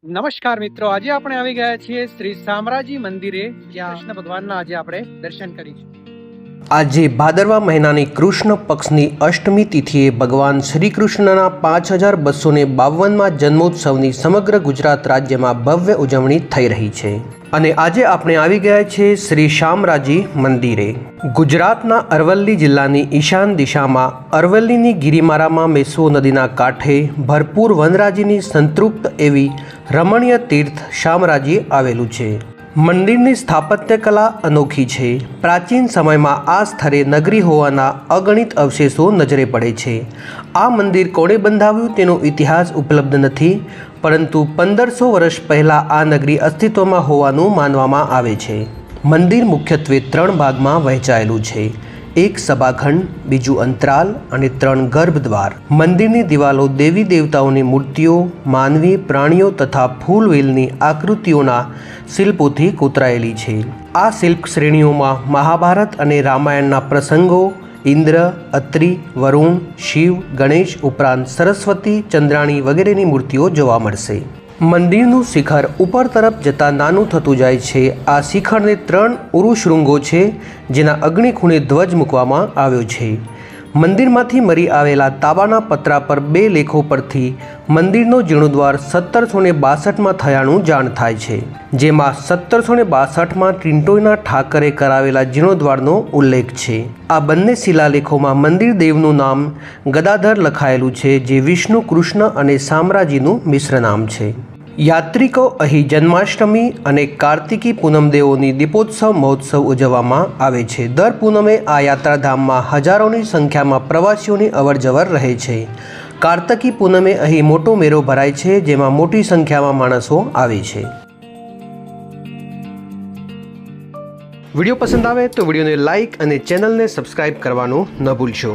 નમસ્કાર મિત્રો, આજે આપણે આવી ગયા છીએ શ્રી શામળાજી મંદિરે, જ્યાં કૃષ્ણ ભગવાનના આજે આપણે દર્શન કરીશું। આજે ભાદરવા મહિનાની કૃષ્ણ પક્ષની અષ્ટમી તિથિએ ભગવાન શ્રી કૃષ્ણના 5252માં જન્મોત્સવની સમગ્ર ગુજરાત રાજ્યમાં ભવ્ય ઉજવણી થઈ રહી છે અને આજે આપણે આવી ગયા છીએ શ્રી શામળાજી મંદિરે। ગુજરાતના અરવલ્લી જિલ્લાની ઈશાન દિશામાં અરવલ્લીની ગિરિમાળામાં મેશ્વો નદીના કાંઠે ભરપૂર વનરાજીની સંતૃપ્ત એવી રમણીય તીર્થ શામળાજી આવેલું છે। મંદિરની સ્થાપત્ય કલા અનોખી છે। પ્રાચીન સમયમાં આ સ્થળે નગરી હોવાના અગણિત અવશેષો નજરે પડે છે। આ મંદિર કોણે બંધાવ્યું તેનો ઇતિહાસ ઉપલબ્ધ નથી, પરંતુ 1500 વર્ષ પહેલાં આ નગરી અસ્તિત્વમાં હોવાનું માનવામાં આવે છે। મંદિર મુખ્યત્વે 3 ભાગમાં વહેંચાયેલું છે, એક સભાખંડ, બીજું અંતરાલ અને 3 ગર્ભદ્વાર। મંદિરની દિવાલો દેવી દેવતાઓની મૂર્તિઓ, માનવી, પ્રાણીઓ તથા ફૂલવેલની આકૃતિઓના શિલ્પોથી કોતરાયેલી છે। આ શિલ્પ શ્રેણીઓમાં મહાભારત અને રામાયણના પ્રસંગો, ઇન્દ્ર, અત્રિ, વરુણ, શિવ, ગણેશ ઉપરાંત સરસ્વતી, ચંદ્રાણી વગેરેની મૂર્તિઓ જોવા મળશે। મંદિરનું શિખર ઉપર તરફ જતાં નાનું થતું જાય છે। આ શિખરને 3 ઉરુશૃંગો છે, જેના અગ્નિ ખૂણે ધ્વજ મૂકવામાં આવ્યો છે। મંદિરમાંથી મળી આવેલા તાંબાના પતરા પર 2 લેખો પરથી મંદિરનો જીર્ણોદ્ધાર 1762માં થયાનું જાણ થાય છે, જેમાં 1762માં ટિન્ટોયના ઠાકરે કરાવેલા જીર્ણોદ્ધારનો ઉલ્લેખ છે। આ બંને શિલાલેખોમાં મંદિર દેવનું નામ ગદાધર લખાયેલું છે, જે વિષ્ણુ, કૃષ્ણ અને શામળાજીનું મિશ્ર નામ છે। યાત્રિકો અહીં જન્માષ્ટમી અને કાર્તિકી પૂનમ દેવોની દીપોત્સવ મહોત્સવ ઉજવવામાં આવે છે। દર પૂનમે આ યાત્રાધામમાં હજારોની સંખ્યામાં પ્રવાસીઓની અવરજવર રહે છે। કાર્તિકી પૂનમે અહીં મોટો મેળો ભરાય છે, જેમાં મોટી સંખ્યામાં માણસો આવે છે। વિડીયો પસંદ આવે તો વિડીયોને લાઇક અને ચેનલને સબસ્ક્રાઇબ કરવાનું ન ભૂલશો।